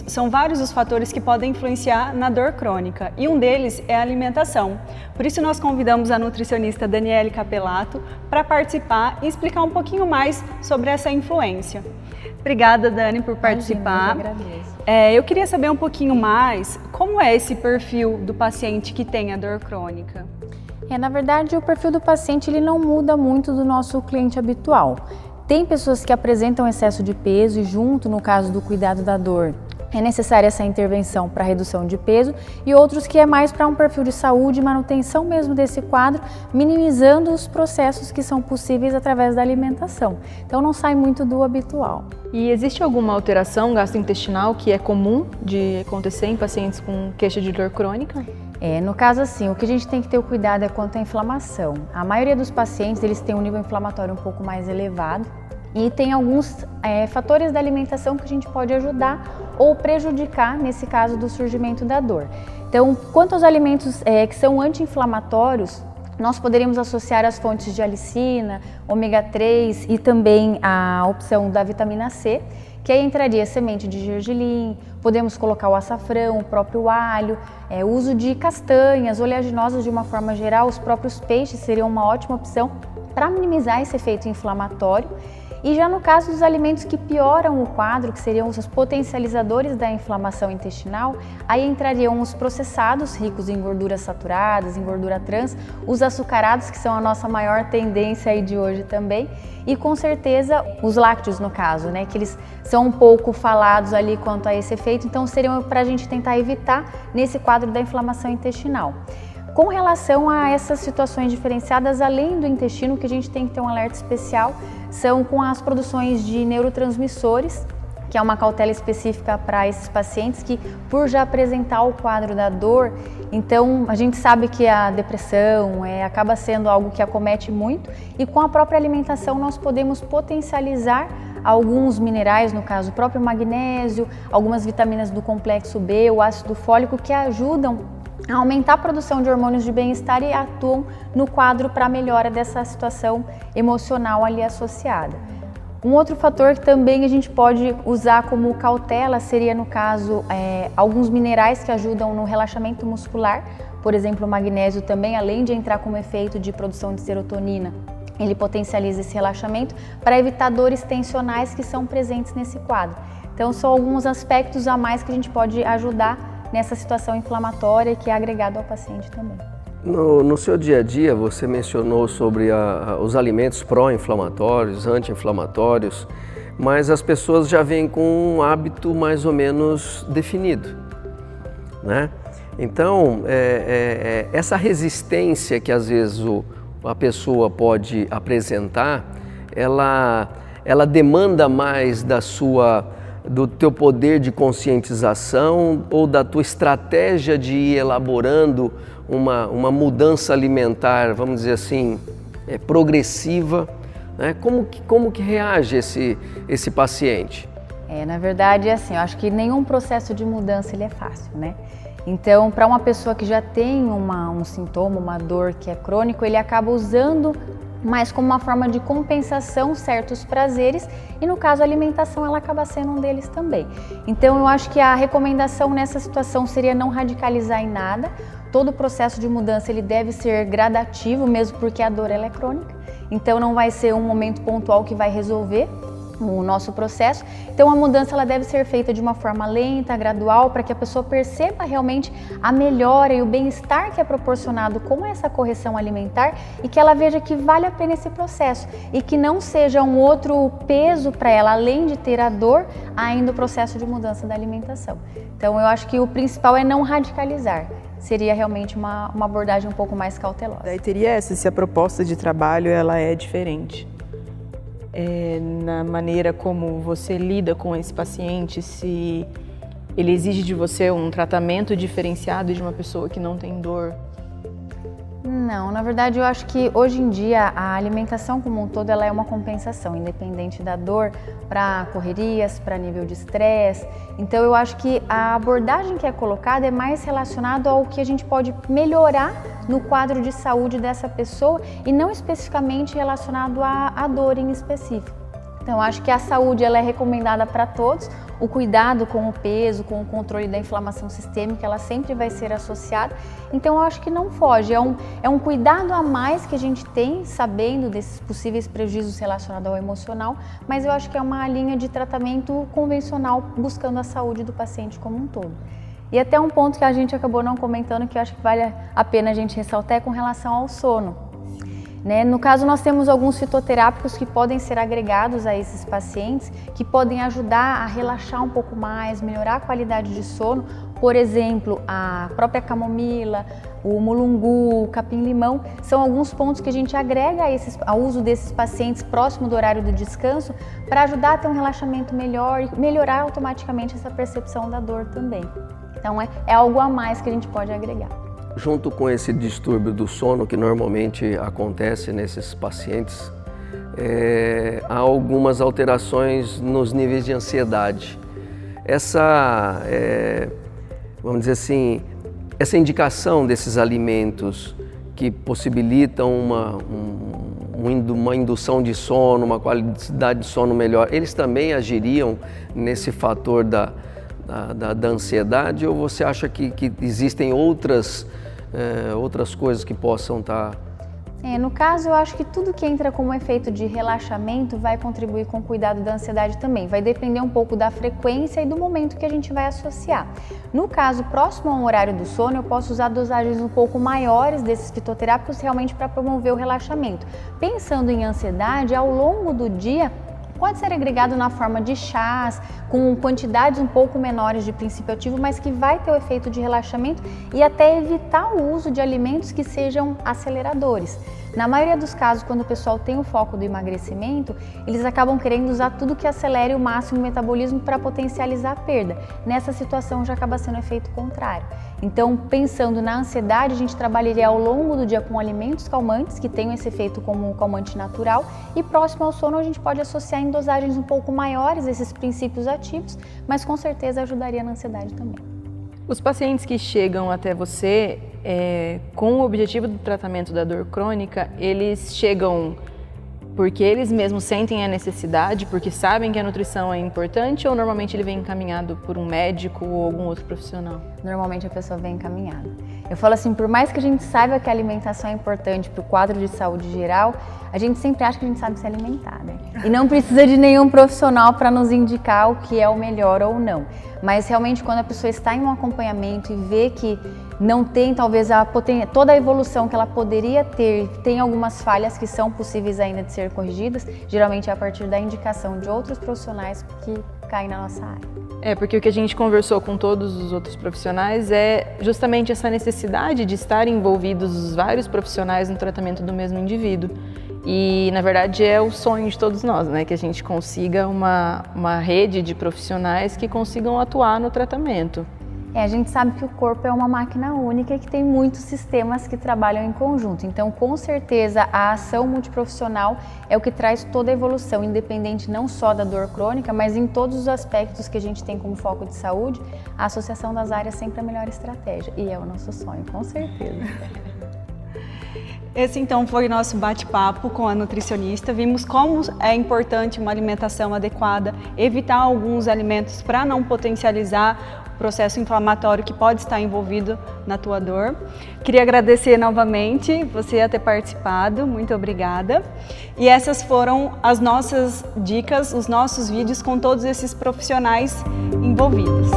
são vários os fatores que podem influenciar na dor crônica e um deles é a alimentação. Por isso nós convidamos a nutricionista Daniele Capelato para participar e explicar um pouquinho mais sobre essa influência. Obrigada, Dani, por participar. Eu agradeço. Eu queria saber um pouquinho mais como é esse perfil do paciente que tem a dor crônica. Na verdade, o perfil do paciente ele não muda muito do nosso cliente habitual. Tem pessoas que apresentam excesso de peso e junto, no caso do cuidado da dor, é necessária essa intervenção para redução de peso e outros que é mais para um perfil de saúde e manutenção mesmo desse quadro, minimizando os processos que são possíveis através da alimentação. Então não sai muito do habitual. E existe alguma alteração gastrointestinal que é comum de acontecer em pacientes com queixa de dor crônica? No caso assim, o que a gente tem que ter o cuidado é quanto à inflamação. A maioria dos pacientes eles têm um nível inflamatório um pouco mais elevado e tem alguns fatores da alimentação que a gente pode ajudar ou prejudicar nesse caso do surgimento da dor. Então, quanto aos alimentos que são anti-inflamatórios, nós poderíamos associar as fontes de alicina, ômega 3 e também a opção da vitamina C, que aí entraria semente de gergelim, podemos colocar o açafrão, o próprio alho, o uso de castanhas, oleaginosas de uma forma geral, os próprios peixes seriam uma ótima opção para minimizar esse efeito inflamatório. E já no caso dos alimentos que pioram o quadro, que seriam os potencializadores da inflamação intestinal, aí entrariam os processados, ricos em gorduras saturadas, em gordura trans, os açucarados, que são a nossa maior tendência aí de hoje também, e com certeza os lácteos no caso, né, que eles são um pouco falados ali quanto a esse efeito, então seriam para a gente tentar evitar nesse quadro da inflamação intestinal. Com relação a essas situações diferenciadas, além do intestino, que a gente tem que ter um alerta especial, são com as produções de neurotransmissores, que é uma cautela específica para esses pacientes que, por já apresentar o quadro da dor, então a gente sabe que a depressão acaba sendo algo que acomete muito e com a própria alimentação nós podemos potencializar alguns minerais, no caso o próprio magnésio, algumas vitaminas do complexo B, o ácido fólico, que ajudam a aumentar a produção de hormônios de bem-estar e atuam no quadro para a melhora dessa situação emocional ali associada. Um outro fator que também a gente pode usar como cautela seria, no caso, alguns minerais que ajudam no relaxamento muscular, por exemplo, o magnésio também, além de entrar como efeito de produção de serotonina, ele potencializa esse relaxamento para evitar dores tensionais que são presentes nesse quadro. Então, são alguns aspectos a mais que a gente pode ajudar nessa situação inflamatória que é agregado ao paciente também. No seu dia a dia, você mencionou sobre os alimentos pró-inflamatórios, anti-inflamatórios, mas as pessoas já vêm com um hábito mais ou menos definido, né? Então, essa resistência que às vezes a pessoa pode apresentar, ela demanda mais do teu poder de conscientização ou da tua estratégia de ir elaborando uma mudança alimentar, vamos dizer assim, progressiva, né? Como que reage esse paciente? Na verdade, assim, eu acho que nenhum processo de mudança ele é fácil, né? Então, para uma pessoa que já tem um sintoma, uma dor que é crônico, ele acaba usando mas como uma forma de compensação certos prazeres e no caso a alimentação ela acaba sendo um deles também. Então eu acho que a recomendação nessa situação seria não radicalizar em nada, todo o processo de mudança ele deve ser gradativo mesmo porque a dor ela é crônica, então não vai ser um momento pontual que vai resolver o nosso processo, então a mudança ela deve ser feita de uma forma lenta, gradual, para que a pessoa perceba realmente a melhora e o bem-estar que é proporcionado com essa correção alimentar e que ela veja que vale a pena esse processo e que não seja um outro peso para ela, além de ter a dor, ainda o processo de mudança da alimentação. Então eu acho que o principal é não radicalizar, seria realmente uma abordagem um pouco mais cautelosa. Daí teria se a proposta de trabalho ela é diferente. Na maneira como você lida com esse paciente, se ele exige de você um tratamento diferenciado de uma pessoa que não tem dor? Não, na verdade eu acho que hoje em dia a alimentação como um todo ela é uma compensação, independente da dor, para correrias, para nível de estresse. Então eu acho que a abordagem que é colocada é mais relacionada ao que a gente pode melhorar no quadro de saúde dessa pessoa e não especificamente relacionado à dor em específico. Então, eu acho que a saúde ela é recomendada para todos, o cuidado com o peso, com o controle da inflamação sistêmica, ela sempre vai ser associada. Então eu acho que não foge, é um cuidado a mais que a gente tem, sabendo desses possíveis prejuízos relacionados ao emocional, mas eu acho que é uma linha de tratamento convencional buscando a saúde do paciente como um todo. E até um ponto que a gente acabou não comentando, que eu acho que vale a pena a gente ressaltar, é com relação ao sono. No caso, nós temos alguns fitoterápicos que podem ser agregados a esses pacientes, que podem ajudar a relaxar um pouco mais, melhorar a qualidade de sono. Por exemplo, a própria camomila, o mulungu, o capim-limão, são alguns pontos que a gente agrega ao uso desses pacientes próximo do horário do descanso para ajudar a ter um relaxamento melhor e melhorar automaticamente essa percepção da dor também. Então é algo a mais que a gente pode agregar. Junto com esse distúrbio do sono que normalmente acontece nesses pacientes, há algumas alterações nos níveis de ansiedade. Vamos dizer assim, essa indicação desses alimentos que possibilitam uma indução de sono, uma qualidade de sono melhor, eles também agiriam nesse fator da ansiedade, ou você acha que existem outras coisas que possam estar... No caso, eu acho que tudo que entra como efeito de relaxamento vai contribuir com o cuidado da ansiedade também. Vai depender um pouco da frequência e do momento que a gente vai associar. No caso, próximo ao horário do sono, eu posso usar dosagens um pouco maiores desses fitoterápicos realmente para promover o relaxamento. Pensando em ansiedade, ao longo do dia, pode ser agregado na forma de chás, com quantidades um pouco menores de princípio ativo, mas que vai ter o efeito de relaxamento e até evitar o uso de alimentos que sejam aceleradores. Na maioria dos casos, quando o pessoal tem o foco do emagrecimento, eles acabam querendo usar tudo que acelere o máximo o metabolismo para potencializar a perda. Nessa situação já acaba sendo o efeito contrário. Então, pensando na ansiedade, a gente trabalharia ao longo do dia com alimentos calmantes, que tenham esse efeito como um calmante natural, e próximo ao sono a gente pode associar em dosagens um pouco maiores esses princípios ativos, mas com certeza ajudaria na ansiedade também. Os pacientes que chegam até você com o objetivo do tratamento da dor crônica, eles chegam porque eles mesmos sentem a necessidade, porque sabem que a nutrição é importante, ou normalmente ele vem encaminhado por um médico ou algum outro profissional? Normalmente a pessoa vem encaminhada. Eu falo assim, por mais que a gente saiba que a alimentação é importante para o quadro de saúde geral, a gente sempre acha que a gente sabe se alimentar, né? E não precisa de nenhum profissional para nos indicar o que é o melhor ou não. Mas realmente quando a pessoa está em um acompanhamento e vê que não tem talvez toda a evolução que ela poderia ter, tem algumas falhas que são possíveis ainda de ser corrigidas, geralmente é a partir da indicação de outros profissionais que caem na nossa área. Porque o que a gente conversou com todos os outros profissionais é justamente essa necessidade de estar envolvidos os vários profissionais no tratamento do mesmo indivíduo. E, na verdade, é o sonho de todos nós, né? Que a gente consiga uma rede de profissionais que consigam atuar no tratamento. A gente sabe que o corpo é uma máquina única e que tem muitos sistemas que trabalham em conjunto. Então, com certeza, a ação multiprofissional é o que traz toda a evolução, independente não só da dor crônica, mas em todos os aspectos que a gente tem como foco de saúde, a associação das áreas sempre é a melhor estratégia. E é o nosso sonho, com certeza. Esse então foi o nosso bate-papo com a nutricionista. Vimos como é importante uma alimentação adequada, evitar alguns alimentos para não potencializar o processo inflamatório que pode estar envolvido na tua dor. Queria agradecer novamente você ter participado, muito obrigada. E essas foram as nossas dicas, os nossos vídeos com todos esses profissionais envolvidos.